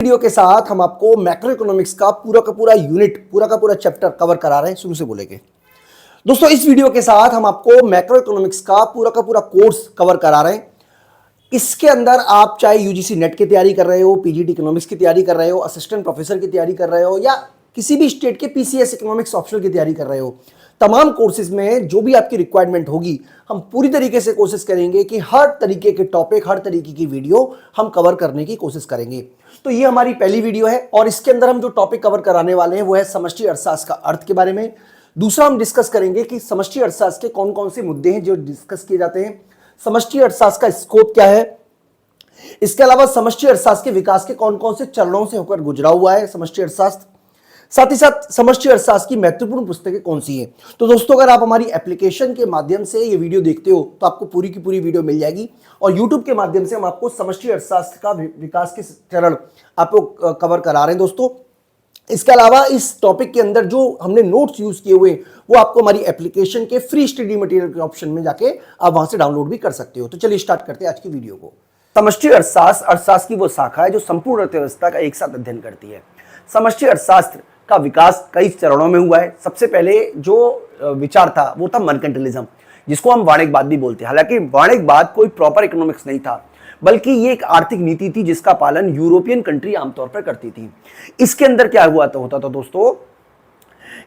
Video के साथ हम आपको मैक्रो इकोनॉमिक्स का पूरा यूनिट पूरा का पूरा चैप्टर कवर करा रहे हैं शुरू से बोलेंगे। दोस्तों इस वीडियो के साथ हम आपको मैक्रो इकोनॉमिक्स का पूरा कोर्स कवर करा रहे हैं। इसके अंदर आप चाहे यूजीसी नेट की तैयारी कर रहे हो, पीजीटी इकोनॉमिक्स की तैयारी कर रहे हो, असिस्टेंट प्रोफेसर की तैयारी कर रहे हो या किसी भी स्टेट के पीसीएस इकोनॉमिक्स ऑप्शनल की तैयारी कर रहे हो, तमाम कोर्सेज में जो भी आपकी रिक्वायरमेंट होगी हम पूरी तरीके से कोशिश करेंगे कि हर तरीके के टॉपिक, हर तरीके की वीडियो हम कवर करने की कोशिश करेंगे। तो ये हमारी पहली वीडियो है और इसके अंदर हम जो टॉपिक कवर कराने वाले हैं वो है समष्टि अर्थशास्त्र का अर्थ के बारे में। दूसरा हम डिस्कस करेंगे कि समष्टि अर्थशास्त्र के कौन कौन से मुद्दे हैं जो डिस्कस किए जाते हैं, समष्टि अर्थशास्त्र का स्कोप क्या है, इसके अलावा समष्टि अर्थशास्त्र के विकास के कौन कौन से चरणों से होकर गुजरा हुआ है समष्टि अर्थशास्त्र, साथ ही साथ समष्टि अर्थशास्त्र की महत्वपूर्ण पुस्तकें कौन सी हैं। तो दोस्तों अगर आप हमारी एप्लीकेशन के माध्यम से ये वीडियो देखते हो तो आपको पूरी की पूरी वीडियो मिल जाएगी और यूट्यूब के माध्यम से हम आपको समष्टि अर्थशास्त्र का विकास के चरण आपको कवर करा रहे हैं दोस्तों। इसके अलावा इस टॉपिक के अंदर जो हमने नोट्स यूज किए हुए वो आपको हमारी एप्लीकेशन के फ्री स्टडी मटेरियल के ऑप्शन में जाके आप वहां से डाउनलोड भी कर सकते हो। तो चलिए स्टार्ट करते हैं आज की वीडियो को। समष्टि अर्थशास्त्र की वो शाखा है जो संपूर्ण अर्थव्यवस्था का एक साथ अध्ययन करती है। समष्टि अर्थशास्त्र का विकास कई चरणों में हुआ है। सबसे पहले जो विचार था वो था मर्केंटिलिज्म, जिसको हम वाणिज्यवाद भी बोलते हैं। हालांकि वाणिज्यवाद कोई प्रॉपर इकोनॉमिक्स नहीं था, बल्कि ये एक आर्थिक नीति थी जिसका पालन यूरोपियन कंट्री आमतौर पर करती थी। इसके अंदर क्या होता था दोस्तों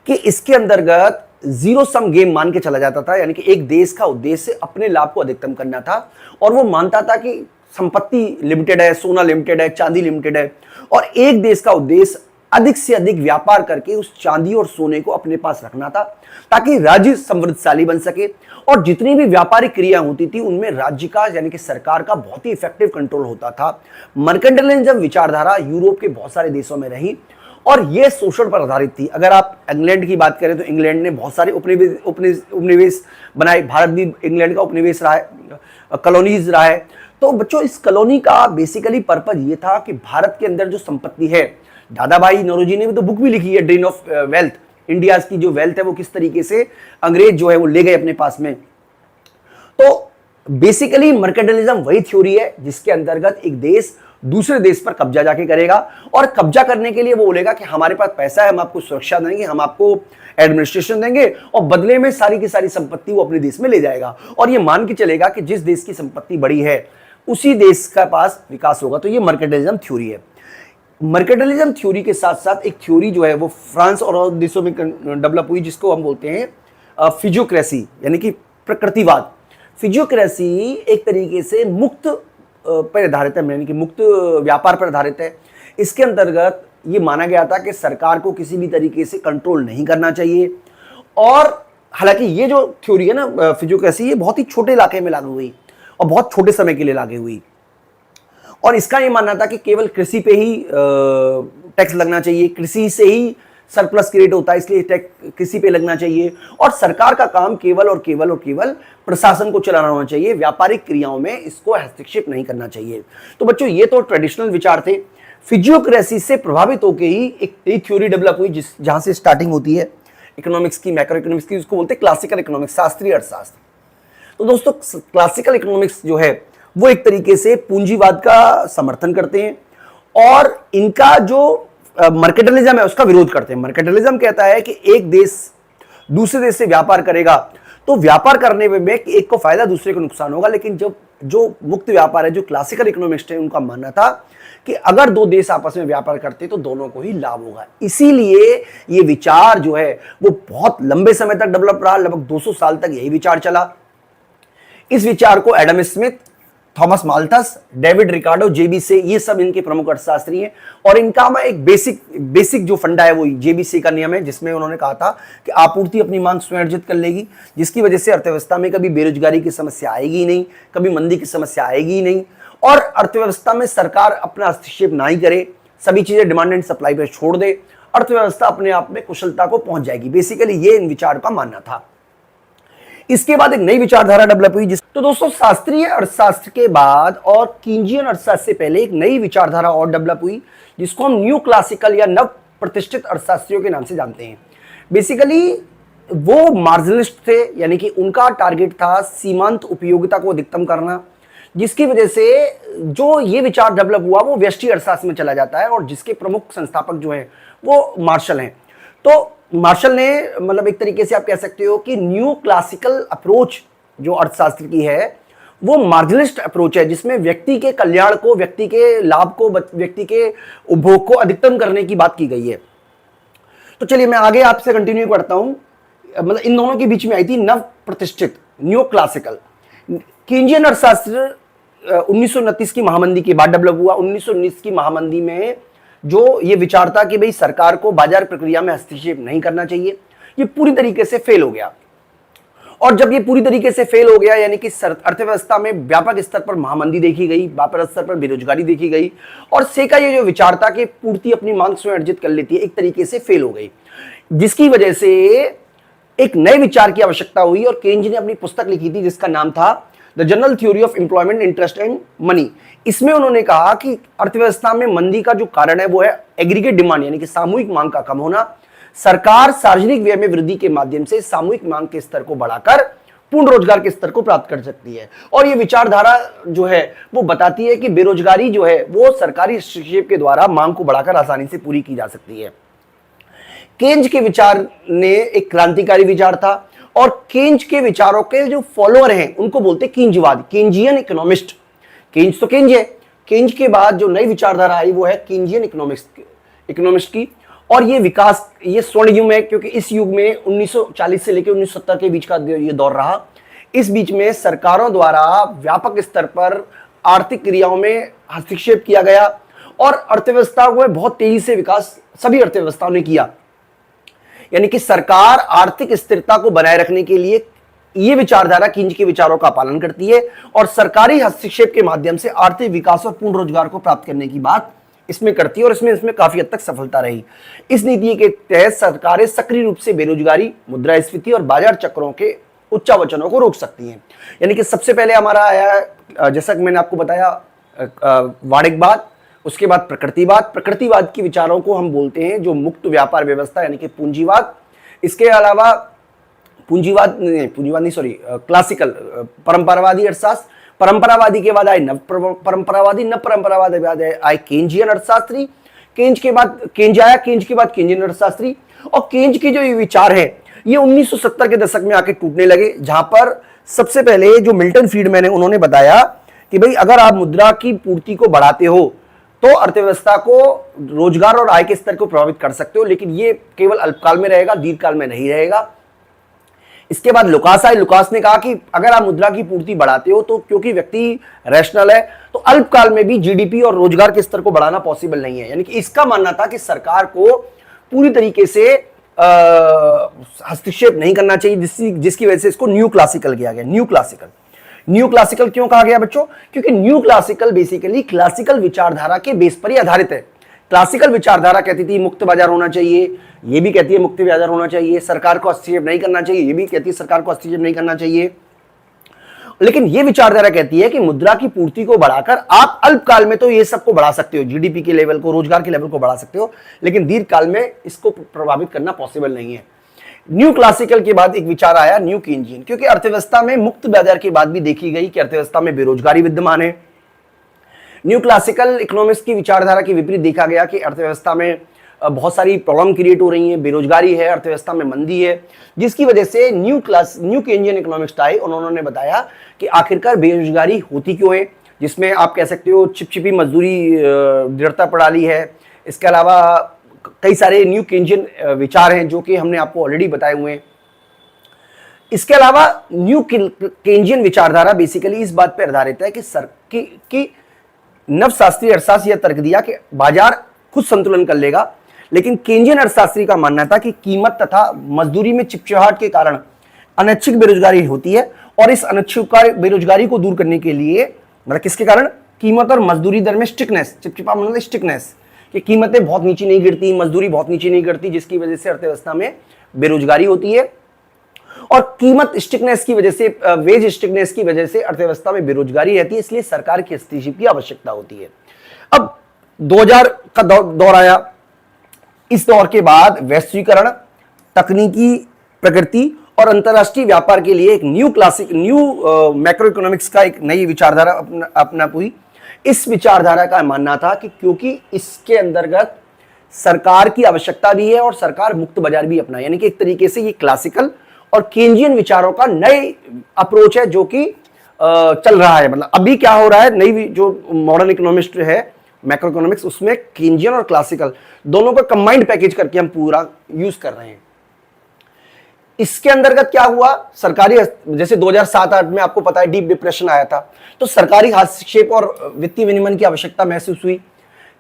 कि इसके अंतर्गत जीरो सम गेम मान के चला जाता था, यानी कि एक देश का उद्देश्य अपने लाभ को अधिकतम करना था और वो मानता था कि संपत्ति लिमिटेड है, सोना लिमिटेड है, चांदी लिमिटेड है और एक देश का उद्देश्य अधिक से अधिक व्यापार करके उस चांदी और सोने को अपने पास रखना था ताकि राज्य समृद्धशाली बन सके। और जितनी भी व्यापारिक क्रिया होती थी उनमें राज्य का यानी कि सरकार का बहुत ही इफेक्टिव कंट्रोल होता था। मर्केंटिलिज्म विचारधारा यूरोप के बहुत सारे देशों में रही और यह शोषण पर आधारित थी। अगर आप इंग्लैंड की बात करें तो इंग्लैंड ने बहुत सारे उपनिवेश बनाए। भारत भी इंग्लैंड का उपनिवेश रहा है, कॉलोनीज रहा है। तो बच्चों इस कॉलोनी का बेसिकली पर्पज ये था कि भारत के अंदर जो संपत्ति है, दादाभाई नौरोजी ने भी तो बुक भी लिखी है ड्रेन ऑफ वेल्थ, इंडिया की जो वेल्थ है वो किस तरीके से अंग्रेज जो है वो ले गए अपने पास में। तो बेसिकली मर्केंटिलिज्म वही थ्योरी है जिसके अंतर्गत एक देश दूसरे देश पर कब्जा जाके करेगा और कब्जा करने के लिए वो बोलेगा कि हमारे पास पैसा है, हम आपको सुरक्षा देंगे, हम आपको एडमिनिस्ट्रेशन देंगे और बदले में सारी की सारी संपत्ति वो अपने देश में ले जाएगा और ये मान के चलेगा कि जिस देश की संपत्ति बड़ी है उसी देश का पास विकास होगा। तो ये मर्केंटिलिज्म थ्योरी है। मर्केंटिलिज्म थ्योरी के साथ साथ एक थ्योरी जो है वो फ्रांस और देशों में डेवलप हुई जिसको हम बोलते हैं फिजियोक्रेसी यानी कि प्रकृतिवाद। फिजियोक्रेसी एक तरीके से मुक्त पर आधारित है, यानी कि मुक्त व्यापार पर आधारित है। इसके अंतर्गत ये माना गया था कि सरकार को किसी भी तरीके से कंट्रोल नहीं करना चाहिए और हालांकि ये जो थ्योरी है ना फिजियोक्रेसी, ये बहुत ही छोटे इलाके में लागू हुई और बहुत छोटे समय के लिए लागू हुई और इसका ये मानना था कि केवल कृषि पे ही टैक्स लगना चाहिए, कृषि से ही सरप्लस क्रिएट होता है इसलिए टैक्स कृषि पे लगना चाहिए और सरकार का काम केवल और केवल प्रशासन को चलाना होना चाहिए, व्यापारिक क्रियाओं में इसको हस्तक्षेप नहीं करना चाहिए। तो बच्चों ये तो ट्रेडिशनल विचार थे। फिजियोक्रेसी से प्रभावित होकर ही एक नई थ्योरी डेवलप हुई जहां से स्टार्टिंग होती है इकोनॉमिक्स की, मैक्रो इकोनॉमिक्स की, उसको बोलते हैं क्लासिकल इकोनॉमिक्स, शास्त्रीय अर्थशास्त्र। तो दोस्तों क्लासिकल इकोनॉमिक्स जो है वो एक तरीके से पूंजीवाद का समर्थन करते हैं और इनका जो मर्केंटिलिज्म है उसका विरोध करते हैं। मर्केंटिलिज्म कहता है कि एक देश दूसरे देश से व्यापार करेगा तो व्यापार करने में एक को फायदा दूसरे को नुकसान होगा, लेकिन जब जो मुक्त व्यापार है, जो क्लासिकल इकोनॉमिस्ट है, उनका मानना था कि अगर दो देश आपस में व्यापार करते तो दोनों को ही लाभ होगा। इसीलिए ये विचार जो है वो बहुत लंबे समय तक डेवलप रहा, लगभग 200 साल तक यही विचार चला। इस विचार को Adam Smith, Thomas Malthus, David Ricardo, JBC, ये सब इनके प्रमुख अर्थशास्त्री हैं और इनका एक बेसिक जो फंडा है वो जेबीसी का नियम है जिसमें उन्होंने कहा था कि आपूर्ति अपनी मांग स्वयं अर्जित कर लेगी, जिसकी वजह से अर्थव्यवस्था में कभी बेरोजगारी की समस्या आएगी ही नहीं, कभी मंदी की समस्या आएगी ही नहीं और अर्थव्यवस्था में सरकार अपना हस्तक्षेप ना ही करे, सभी चीजें डिमांड एंड सप्लाई पर छोड़ दे, अर्थव्यवस्था अपने आप में कुशलता को पहुंच जाएगी। बेसिकली ये इन विचार का मानना था। इसके बाद एक नई विचारधारा डेवलप हुई तो दोस्तों शास्त्रीय अर्थशास्त्र के बाद और कींजियन अर्थशास्त्र से पहले एक नई विचारधारा और डेवलप हुई जिसको हम न्यू क्लासिकल या नव प्रतिष्ठित अर्थशास्त्रियों के नाम से जानते हैं। बेसिकली वो मार्जिनलिस्ट थे, यानी कि उनका टारगेट था सीमांत उपयोगिता को अधिकतम करना, जिसकी वजह से जो ये विचार डेवलप हुआ वो व्यष्टि अर्थशास्त्र में चला जाता है, और जिसके प्रमुख संस्थापक जो हैं वो मार्शल हैं। तो मार्शल ने मतलब एक तरीके से आप कह सकते हो कि न्यू क्लासिकल अप्रोच जो अर्थशास्त्र की है वो मार्जिनलिस्ट अप्रोच है, जिसमें व्यक्ति के कल्याण को, व्यक्ति के लाभ को, व्यक्ति के उपभोग को अधिकतम करने की बात की गई है। तो चलिए मैं आगे आपसे कंटिन्यू करता हूं। मतलब इन दोनों के बीच में आई थी नव प्रतिष्ठित न्यू क्लासिकल केंजियन अर्थशास्त्र 1929 की महामंदी के बाद डेवलप हुआ। 1919 की महामंदी में जो ये विचार था कि भाई सरकार को बाजार प्रक्रिया में हस्तक्षेप नहीं करना चाहिए, ये पूरी तरीके से फेल हो गया। और जब ये पूरी तरीके से फेल हो गया, यानी कि अर्थव्यवस्था में व्यापक स्तर पर महामंदी देखी गई, व्यापक स्तर पर बेरोजगारी देखी गई, और से का ये जो विचार था कि पूर्ति अपनी मांग स्वयं अर्जित कर लेती है, एक तरीके से फेल हो गई, जिसकी वजह से एक नए विचार की आवश्यकता हुई। और केन्ज ने अपनी पुस्तक लिखी थी जिसका नाम था the general theory of employment, interest and money. इसमें उन्होंने कहा कि अर्थव्यवस्था में मंदी का जो कारण है वो है एग्रीगेट डिमांड, यानी कि सामूहिक मांग का कम होना। सरकार सार्वजनिक व्यय में वृद्धि के माध्यम से सामूहिक मांग के स्तर को बढ़ाकर पूर्ण रोजगार के स्तर को प्राप्त कर सकती है। और ये विचारधारा जो है वो बताती है कि बेरोजगारी जो है वो सरकारी हस्तक्षेप के द्वारा मांग को बढ़ाकर आसानी से पूरी की जा सकती है। केन्ज के विचार ने एक क्रांतिकारी विचार था, और केन्ज के विचारों के जो फॉलोअर हैं उनको बोलते हैं केन्जवाद, केन्जियन इकोनॉमिस्ट। केन्ज तो केन्ज है, केन्ज के बाद जो नई विचारधारा आई वो है केन्जियन इकोनॉमिस्ट की। और ये विकास, ये स्वर्ण युग है, क्योंकि इस युग में 1940 से लेकर 1970 के बीच का ये दौर रहा। इस बीच में सरकारों द्वारा व्यापक स्तर पर आर्थिक क्रियाओं में हस्तक्षेप किया गया, और अर्थव्यवस्था को बहुत तेजी से विकास सभी अर्थव्यवस्थाओं ने किया। यानी कि सरकार आर्थिक स्थिरता को बनाए रखने के लिए ये विचारधारा केन्ज के विचारों का पालन करती है, और सरकारी हस्तक्षेप के माध्यम से आर्थिक विकास और पूर्ण रोजगार को प्राप्त करने की बात इसमें करती है, और इसमें काफी हद तक सफलता रही। इस नीति के तहत सरकारें सक्रिय रूप से बेरोजगारी, मुद्रास्फीति और बाजार चक्रों के उच्चावचनों को रोक सकती हैं। यानी कि सबसे पहले हमारा आया, जैसा कि मैंने आपको बताया, वाणिज्यवाद, उसके बाद प्रकृतिवाद। प्रकृतिवाद के विचारों को हम बोलते हैं जो मुक्त व्यापार व्यवस्था, यानी कि पूंजीवाद। इसके अलावा क्लासिकल परंपरावादी अर्थशास्त्री। परंपरावादी के बाद आए नव परंपरावादी, नव परंपरावादी के बाद आए केन्जियन अर्थशास्त्री। केन्ज के बाद केन्ज आया, केन्ज के बाद केन्जियन अर्थशास्त्री। और केन्ज के जो ये विचार है ये 1970 के दशक में आके टूटने लगे, जहां पर सबसे पहले जो मिल्टन फ्रीडमैन है उन्होंने बताया कि भाई अगर आप मुद्रा की पूर्ति को बढ़ाते हो तो अर्थव्यवस्था को, रोजगार और आय के स्तर को प्रभावित कर सकते हो, लेकिन ये केवल अल्पकाल में रहेगा, दीर्घकाल में नहीं रहेगा। इसके बाद लुकास आए। लुकास ने कहा कि अगर आप मुद्रा की पूर्ति बढ़ाते हो तो क्योंकि व्यक्ति रैशनल है तो अल्पकाल में भी जीडीपी और रोजगार के स्तर को बढ़ाना पॉसिबल नहीं है। यानी कि इसका मानना था कि सरकार को पूरी तरीके से हस्तक्षेप नहीं करना चाहिए, जिसकी वजह से इसको न्यू क्लासिकल किया गया। न्यू क्लासिकल क्यों कहा गया बच्चों? क्योंकि न्यू क्लासिकल बेसिकली क्लासिकल विचारधारा के बेस पर ही आधारित है। क्लासिकल विचारधारा कहती थी मुक्त बाजार होना चाहिए, ये भी कहती है मुक्त बाजार होना चाहिए, सरकार को हस्तक्षेप नहीं करना चाहिए, ये भी कहती है सरकार को हस्तक्षेप नहीं करना चाहिए। लेकिन ये विचारधारा कहती है कि मुद्रा की पूर्ति को बढ़ाकर आप अल्पकाल में तो ये सबको बढ़ा सकते हो, जीडीपी के लेवल को, रोजगार के लेवल को बढ़ा सकते हो, लेकिन दीर्घकाल में इसको प्रभावित करना पॉसिबल नहीं है। न्यू क्लासिकल के बाद एक विचार आया न्यू केन्जियन, क्योंकि अर्थव्यवस्था में मुक्त बाजार की बात भी देखी गई कि अर्थव्यवस्था में बेरोजगारी विद्यमान है। न्यू क्लासिकल इकोनॉमिक्स की विचारधारा के विपरीत देखा गया कि अर्थव्यवस्था में बहुत सारी प्रॉब्लम क्रिएट हो रही है, बेरोजगारी है, अर्थव्यवस्था में मंदी है, जिसकी वजह से न्यू केन्जियन इकोनॉमिक्स आए। उन्होंने बताया कि आखिरकार बेरोजगारी होती क्यों है, जिसमें आप कह सकते हो चिपचिपी मजदूरी, दृढ़ता प्रणाली है। इसके अलावा कई सारे न्यू केन्जियन विचार हैं जो कि हमने आपको ऑलरेडी बताए हुए हैं। इसके अलावा न्यू केन्जियन विचारधारा बेसिकली इस बात पर आधारित है कि नवशास्त्रीय अर्थशास्त्र यह तर्क दिया कि बाजार खुद संतुलन कर लेगा, लेकिन केन्जियन अर्थशास्त्री का मानना था कि कीमत तथा मजदूरी में चिपचिपाहट के कारण अनैच्छिक बेरोजगारी होती है, और इस अनैच्छिक बेरोजगारी को दूर करने के लिए, मतलब किसके कारण, कीमत और मजदूरी दर में स्टिकनेस, चिपचिपा मतलब स्टिकनेस, कि कीमतें बहुत नीचे नहीं गिरती, मजदूरी बहुत नीचे नहीं गिरती, जिसकी वजह से अर्थव्यवस्था में बेरोजगारी होती है। और कीमत स्टिकनेस की वजह से, वेज स्टिकनेस की वजह से अर्थव्यवस्था में बेरोजगारी रहती है, इसलिए सरकार की हस्तक्षेप की आवश्यकता होती है। अब 2000 का दौर आया। इस दौर के बाद वैश्वीकरण, तकनीकी प्रगति और अंतरराष्ट्रीय व्यापार के लिए एक न्यू मैक्रो इकोनॉमिक्स का एक नई विचारधारा अपना हुई। इस विचारधारा का मानना था कि क्योंकि इसके अंतर्गत सरकार की आवश्यकता भी है और सरकार मुक्त बाजार भी अपना, यानी कि एक तरीके से ये क्लासिकल और केंजियन विचारों का नए अप्रोच है जो कि चल रहा है। मतलब अभी क्या हो रहा है, नई जो मॉडर्न इकोनॉमिस्ट है मैक्रो इकोनॉमिक्स, उसमेमें केंजियन और क्लासिकल दोनों को कंबाइंड पैकेज करके हम पूरा यूज कर रहे हैं। इसके अंतर्गत क्या हुआ, सरकारी, जैसे 2007-8 में आपको पता है डीप डिप्रेशन आया था, तो सरकारी हस्तक्षेप और वित्तीय विनियमन की आवश्यकता महसूस हुई।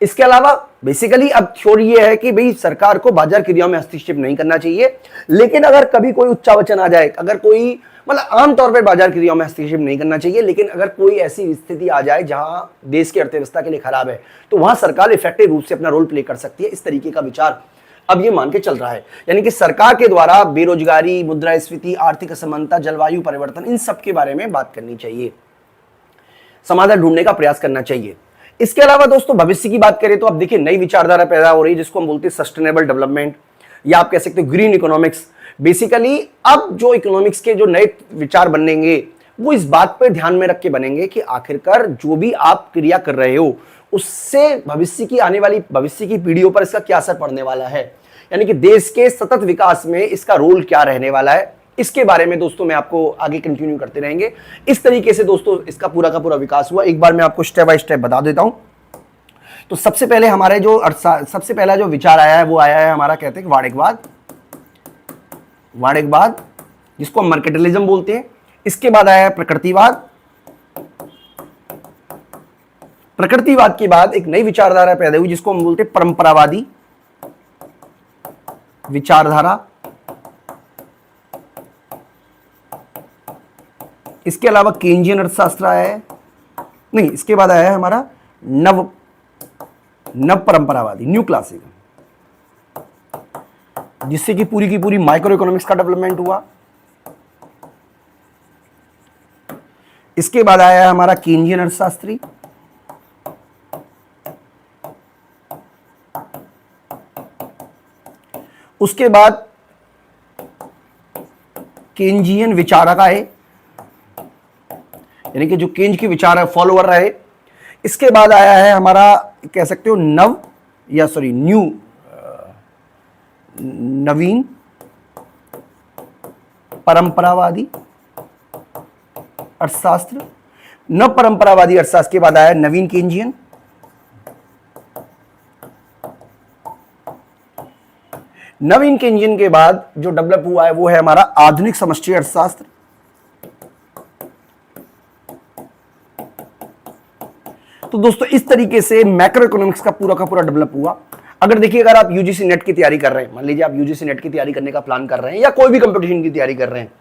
इसके अलावा बेसिकली अब थ्योरी ये है कि भाई सरकार को बाजार क्रियाओं में हस्तक्षेप नहीं करना चाहिए, लेकिन अगर कभी कोई उच्चावचन आ जाए, अगर कोई मतलब आमतौर पर बाजार क्रियाओं में हस्तक्षेप नहीं करना चाहिए, लेकिन अगर कोई ऐसी स्थिति आ जाए जहां देश की अर्थव्यवस्था के लिए खराब है, तो वहां सरकार इफेक्टिव रूप से अपना रोल प्ले कर सकती है। इस तरीके का विचार अब ये मान के चल रहा है, यानी कि सरकार के द्वारा बेरोजगारी, मुद्रास्फीति, आर्थिक असमानता, जलवायु परिवर्तन, इन सब के बारे में बात करनी चाहिए, समाधान ढूंढने का प्रयास करना चाहिए। इसके अलावा दोस्तों भविष्य की बात करें तो अब देखिए नई विचारधारा पैदा हो रही है जिसको हम बोलते हैं सस्टेनेबल डेवलपमेंट, या आप कह सकते हो ग्रीन इकोनॉमिक्स। बेसिकली अब जो इकोनॉमिक्स के जो नए विचार बनेंगे वो इस बात पर ध्यान में रख के बनेंगे कि आखिरकार जो भी आप क्रिया कर रहे हो उससे भविष्य की आने वाली भविष्य की पीढ़ियों पर इसका क्या असर पड़ने वाला है, यानी कि देश के सतत विकास में इसका रोल क्या रहने वाला है। इसके बारे में दोस्तों मैं आपको आगे कंटिन्यू करते रहेंगे। इस तरीके से दोस्तों इसका पूरा का पूरा विकास हुआ। एक बार मैं आपको स्टेप बाय स्टेप बता देता हूं। तो सबसे पहले हमारे जो सबसे पहला जो विचार आया है वो आया है हमारा, कहते हैं वाणिज्यवाद, जिसको हम मार्केटलिज्म बोलते हैं। इसके बाद आया है प्रकृतिवाद। प्रकृतिवाद के बाद एक नई विचारधारा पैदा हुई जिसको हम बोलते हैं परंपरावादी विचारधारा। इसके अलावा केंजियन अर्थशास्त्र आया है, नहीं, इसके बाद आया है हमारा नव परंपरावादी, न्यू क्लासिकल, जिससे कि पूरी की पूरी माइक्रो इकोनॉमिक्स का डेवलपमेंट हुआ। इसके बाद आया है हमारा केंजियन अर्थशास्त्री। उसके बाद केंजियन विचारक आए, यानी कि जो केंज के विचार है फॉलोअर रहे। इसके बाद आया है हमारा, कह सकते हो नवीन परंपरावादी अर्थशास्त्र। नव परंपरावादी अर्थशास्त्र के बाद आया नवीन केंजियन। नवीन केंजियन के बाद जो डेवलप हुआ है वो है हमारा आधुनिक समष्टि अर्थशास्त्र। तो दोस्तों इस तरीके से मैक्रो इकोनॉमिक्स का पूरा डेवलप हुआ। अगर देखिए, अगर आप यूजीसी नेट की तैयारी कर रहे हैं, मान लीजिए आप यूजीसी नेट की तैयारी करने का प्लान कर रहे हैं या कोई भी कंपटीशन की तैयारी कर रहे हैं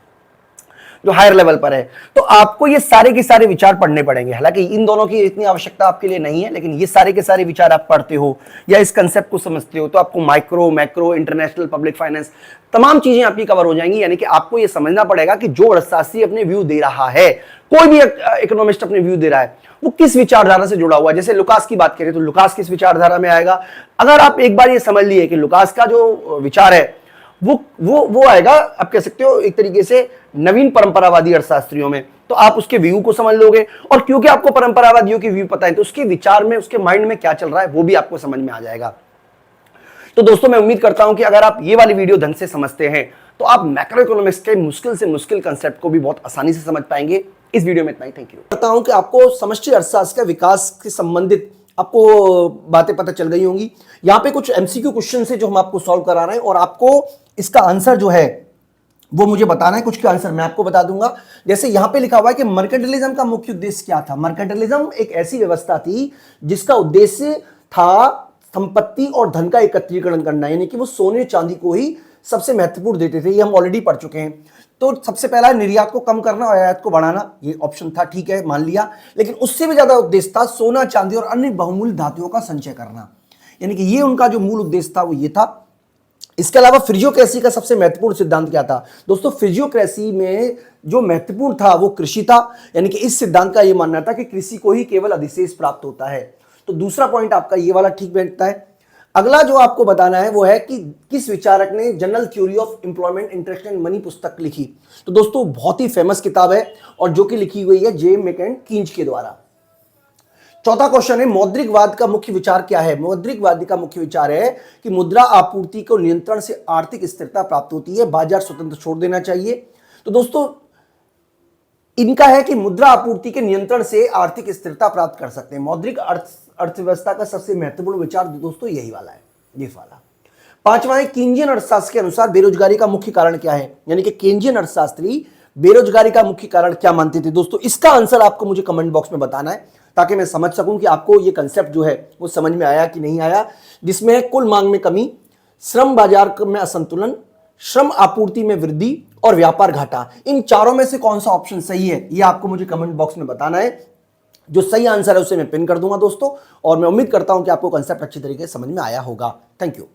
जो हायर लेवल पर है, तो आपको ये सारे के सारे विचार पढ़ने पड़ेंगे। हालांकि इन दोनों की इतनी आवश्यकता आपके लिए नहीं है, लेकिन ये सारे के सारे विचार आप पढ़ते हो या इस कंसेप्ट को समझते हो तो आपको micro, macro, international, public finance, तमाम चीजें आपकी कवर हो जाएंगी। यानी कि आपको ये समझना पड़ेगा कि जो अर्थशास्त्री अपने व्यू दे रहा है, कोई भी इकोनॉमिस्ट अपने व्यू दे रहा है, वो किस विचारधारा से जुड़ा हुआ है। जैसे लुकास की बात करें तो लुकास किस विचारधारा में आएगा। अगर आप एक बार ये समझ लिए कि लुकास का जो विचार है वो आएगा, आप कह सकते हो एक तरीके से नवीन परंपरावादी अर्थशास्त्रियों में, तो आप उसके व्यू को समझ लोगे। और क्योंकि आपको परंपरावादियों के व्यू पता है तो उसके विचार में, उसके माइंड में क्या चल रहा है वो भी आपको समझ में आ जाएगा। तो दोस्तों मैं उम्मीद करता हूं कि अगर आप ये वाली वीडियो ढंग से समझते हैं तो आप मैक्रो इकोनॉमिक्स के मुश्किल से मुश्किल कंसेप्ट को भी बहुत आसानी से समझ पाएंगे। इस वीडियो में इतना ही। Thank you. करता हूं कि आपको समष्टि अर्थशास्त्र का विकास से संबंधित आपको बातें पता चल गई होंगी। यहाँ पे कुछ एमसीक्यू क्वेश्चन है जो हम आपको सॉल्व करा रहे हैं और आपको इसका आंसर जो है वो मुझे बताना है। कुछ के आंसर मैं आपको बता दूंगा। जैसे यहाँ पे लिखा हुआ है कि मर्केंटाइलिज्म का मुख्य उद्देश्य क्या था। मर्केंटाइलिज्म एक ऐसी व्यवस्था थी जिसका उद्देश्य था संपत्ति और धन का एकत्रीकरण करना, यानी कि वो सोने चांदी को ही सबसे महत्वपूर्ण देते थे। ये हम ऑलरेडी पढ़ चुके हैं। तो सबसे पहला निर्यात को कम करना और आयात को बढ़ाना, ये ऑप्शन था, ठीक है, मान लिया। लेकिन उससे भी ज्यादा उद्देश्य था सोना, चांदी और अन्य बहुमूल्य धातुओं का संचय करना, यानी कि ये उनका जो मूल उद्देश्य था वो ये था। इसके अलावा फिजियोक्रेसी का सबसे महत्वपूर्ण सिद्धांत क्या था दोस्तों। फिजियोक्रेसी में जो महत्वपूर्ण था वो कृषि था, यानी कि इस सिद्धांत का ये मानना था कि कृषि को ही केवल अधिशेष प्राप्त होता है। तो दूसरा पॉइंट आपका ये वाला ठीक बैठता है। अगला जो आपको बताना है वो है कि किस विचारक ने general theory of employment interest and money पुस्तक लिखी। तो दोस्तों बहुत ही फेमस किताब है और जो कि लिखी हुई है जे मैकेन कींच के द्वारा। चौथा क्वेश्चन है मौद्रिकवाद का मुख्य विचार क्या है। मौद्रिकवादी का मुख्य विचार है कि मुद्रा आपूर्ति को नियंत्रण से आर्थिक स्थिरता प्राप्त होती है, बाजार स्वतंत्र छोड़ देना चाहिए। तो दोस्तों इनका है कि मुद्रा आपूर्ति के नियंत्रण से आर्थिक स्थिरता प्राप्त कर सकते हैं। मौद्रिक अर्थव्यवस्था का सबसे महत्वपूर्ण विचार दोस्तों यही वाला है, ये वाला। पांचवा है केंद्रीय अर्थशास्त्र के अनुसार बेरोजगारी का मुख्य कारण क्या है, यानी कि केंद्रीय अर्थशास्त्री बेरोजगारी का मुख्य कारण क्या मानते थे। दोस्तों इसका आंसर आपको मुझे कमेंट बॉक्स में बताना है ताकि मैं समझ सकूं कि आपको ये कंसेप्ट जो है वो समझ में आया कि नहीं आया, जिसमें है कुल मांग में कमी, श्रम बाजार में असंतुलन, श्रम आपूर्ति में वृद्धि और व्यापार घाटा। इन चारों में से कौन सा ऑप्शन सही है ये आपको मुझे कमेंट बॉक्स में बताना है। जो सही आंसर है उसे मैं पिन कर दूंगा दोस्तों, और मैं उम्मीद करता हूं कि आपको कंसेप्ट अच्छी तरीके से समझ में आया होगा। Thank you.